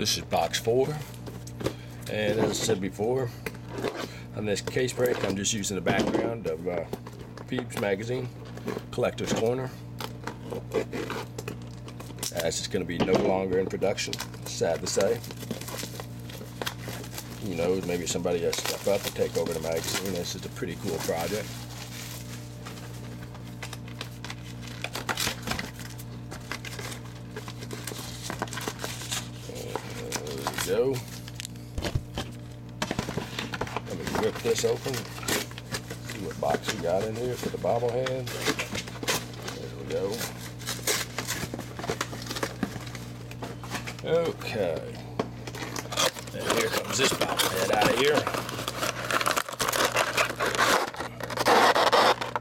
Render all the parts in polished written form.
This is box 4, and as I said before, on this case break I'm just using the background of Peeps magazine, Collector's Corner, as it's going to be no longer in production, sad to say. Who knows, maybe somebody will step up and take over the magazine. This is a pretty cool project. There we go. Let me rip this open. See what box we got in here for the bobblehead. There we go. Okay. And here comes this bobblehead out of here.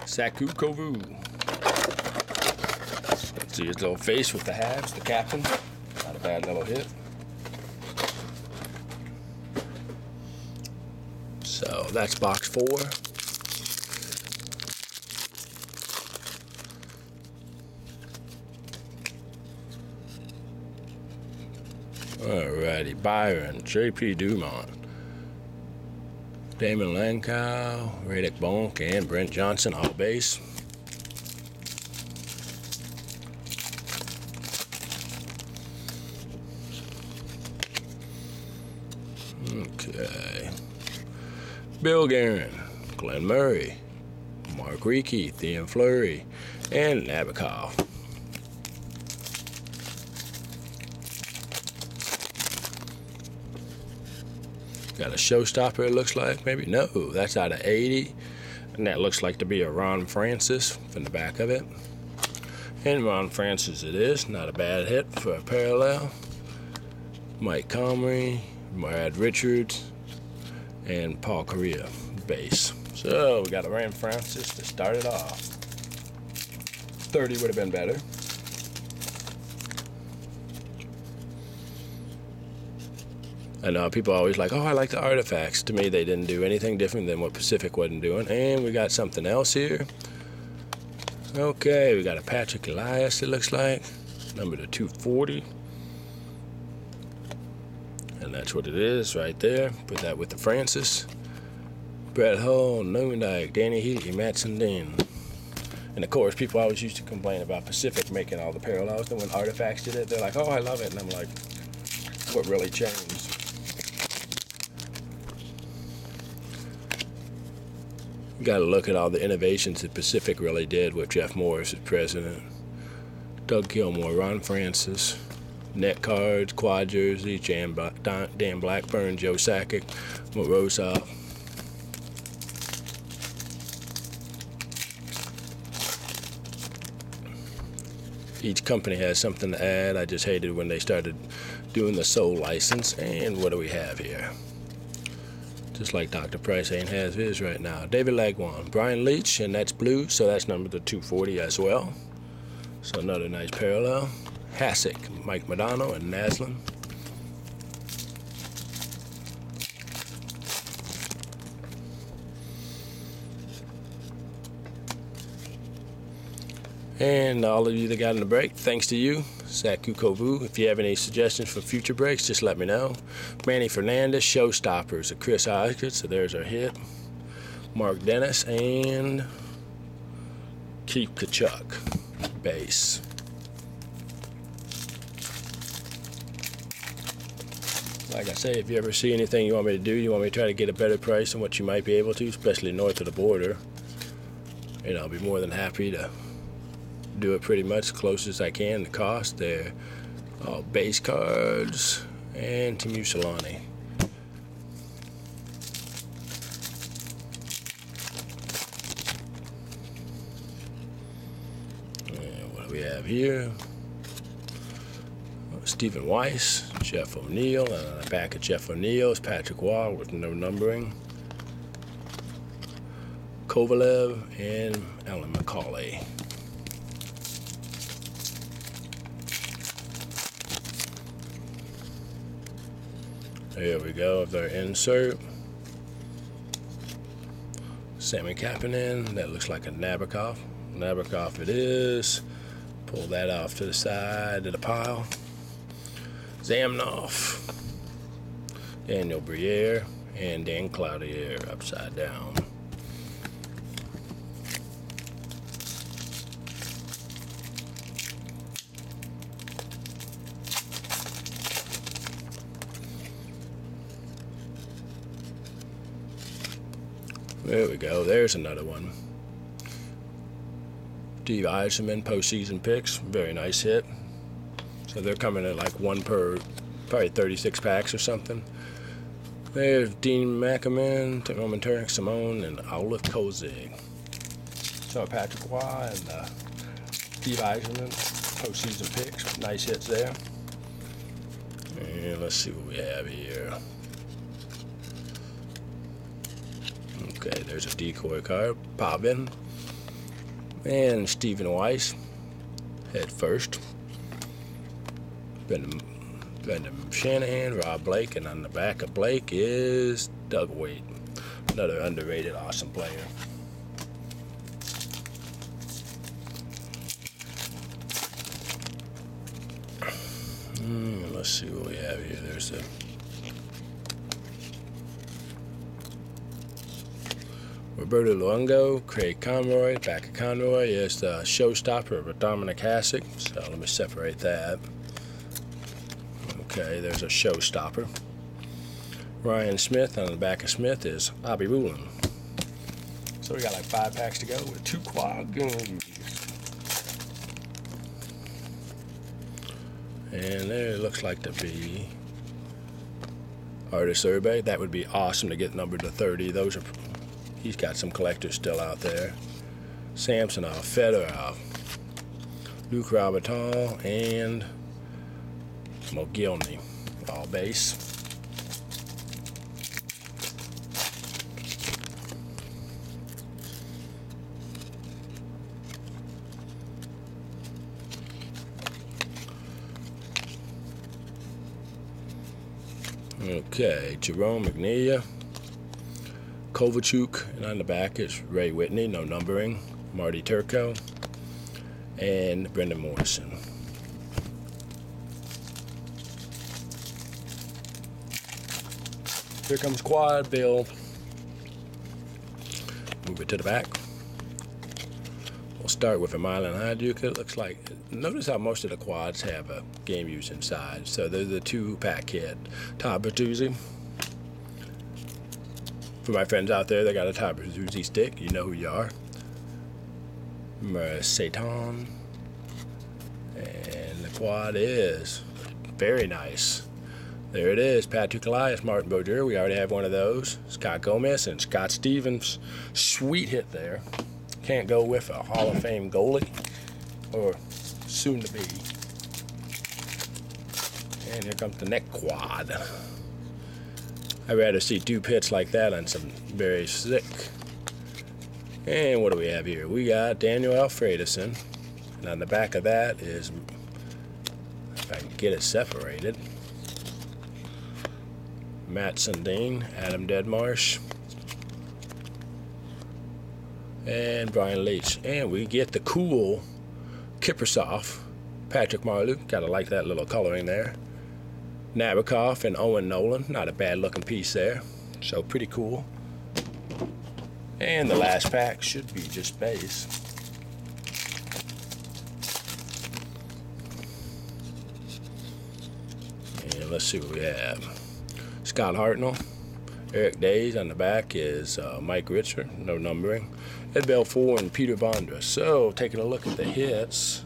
Saku Kovu. See his little face with the halves, the captain. Not a bad little hit. So that's box 4. Alrighty, Byron, J.P. Dumont, Damon Lankow, Radic Bonk, and Brent Johnson, all base. Okay. Bill Guerin, Glenn Murray, Mark Reiki, Thean Fleury, and Nabokov. Got a showstopper, it looks like, maybe? No, that's out of 80. And that looks like to be a Ron Francis from the back of it. And Ron Francis it is, not a bad hit for a parallel. Mike Comrie, Brad Richards, and Paul Correa, base. So we got a Ron Francis to start it off. 30 would have been better. I know people are always like, oh, I like the artifacts. To me, they didn't do anything different than what Pacific wasn't doing. And we got something else here. Okay, we got a Patrick Elias, it looks like. Number to 240. And that's what it is right there. Put that with the Francis. Brett Hull, Noondike, Danny Healy, Matt Sundin. And of course, people always used to complain about Pacific making all the parallels. Then when Artifacts did it, they're like, oh, I love it. And I'm like, what really changed? You got to look at all the innovations that Pacific really did with Jeff Morris as president. Doug Gilmore, Ron Francis, net cards, quad jersey, Dan Blackburn, Joe Sakic, Morozov. Each company has something to add. I just hated when they started doing the sole license. And what do we have here? Just like Dr. Price ain't has his right now. David Lagwan, Brian Leach, and that's blue, so that's number to 240 as well. So another nice parallel. Hasek, Mike Modano, and Naslin. And all of you that got in the break, thanks to you, Saku Kovu. If you have any suggestions for future breaks, just let me know. Manny Fernandez, Showstoppers, of Chris Osgood, so there's our hit. Mark Dennis, and Keith Kachuk, base. Like I say, if you ever see anything you want me to do, you want me to try to get a better price than what you might be able to, especially north of the border, and I'll be more than happy to do it pretty much as close as I can. The cost, they're all base cards, and Timu Solani. And what do we have here? Stephen Weiss, Jeff O'Neill, and on the back of Jeff O'Neill's Patrick Waugh with no numbering. Kovalev and Alan McCauley. There we go, their insert. Sammy Kapanen, that looks like a Nabokov. Nabokov it is. Pull that off to the side of the pile. Zamnoff, Daniel Briere, and Dan Cloutier upside down. There we go. There's another one. Steve Eisenman postseason picks. Very nice hit. So they're coming at like one per, probably 36 packs or something. There's Dean McAman, Roman Turek, Simone, and Ola Kozig. So Patrick Waugh and Steve Eisenman postseason picks. Nice hits there. And let's see what we have here. Okay, there's a decoy card. Pavin. And Stephen Weiss. Head first. Brendan Shanahan, Rob Blake, and on the back of Blake is Doug Waite. Another underrated, awesome player. Let's see what we have here. There's the Roberto Luongo, Craig Conroy. Back of Conroy is the showstopper of Dominic Hasek. So let me separate that. Okay, there's a showstopper. Ryan Smith. On the back of Smith is Bobby Woolen. So we got like 5 packs to go with 2 quad guns. And there it looks like to be Artist Survey. That would be awesome to get numbered to 30. Those are, he's got some collectors still out there. Samsonov, Fedorov, Luke Robitaille, and Mogilny, all base. Okay, Jerome McNeil, Kovalchuk, and on the back is Ray Whitney, no numbering, Marty Turco, and Brendan Morrison. Here comes quad Bill. Move it to the back. We'll start with a Milan Hajduk. It looks like, notice how most of the quads have a game use inside. So they're the 2-pack kit. Todd Bertuzzi. For my friends out there, they got a Todd Bertuzzi stick. You know who you are. Satan. And the quad is very nice. There it is, Patrick Elias, Martin Brodeur. We already have one of those. Scott Gomez and Scott Stevens. Sweet hit there. Can't go with a Hall of Fame goalie, or soon to be. And here comes the neck quad. I'd rather see 2 pits like that on some very sick. And what do we have here? We got Daniel Alfredson. And on the back of that is, if I can get it separated, Matt Sundin, Adam Deadmarsh, and Brian Leach. And we get the cool Kiprusoff, Patrick Marleau. Gotta like that little coloring there. Nabokov and Owen Nolan. Not a bad looking piece there. So pretty cool. And the last pack should be just base. And let's see what we have. Scott Hartnell, Eric Days. On the back is Mike Richard, no numbering. Ed Belfour and Peter Bondra. So, taking a look at the hits.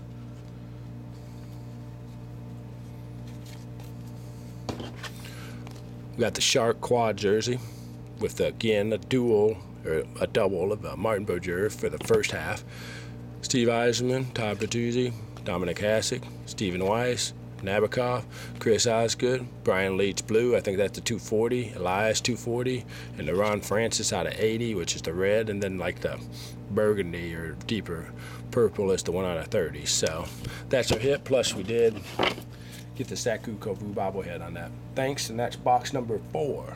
We got the Shark quad jersey with, again, a double of Martin Brodeur for the first half. Steve Eisenman, Todd Bertuzzi, Dominic Hasek, Stephen Weiss, Nabokov, Chris Osgood, Brian Leach blue, I think that's the 240, Elias 240, and the Ron Francis out of 80, which is the red, and then like the burgundy or deeper purple is the 1 out of 30. So that's our hit, plus we did get the Saku Kovu bobblehead on that. Thanks, and that's box number 4.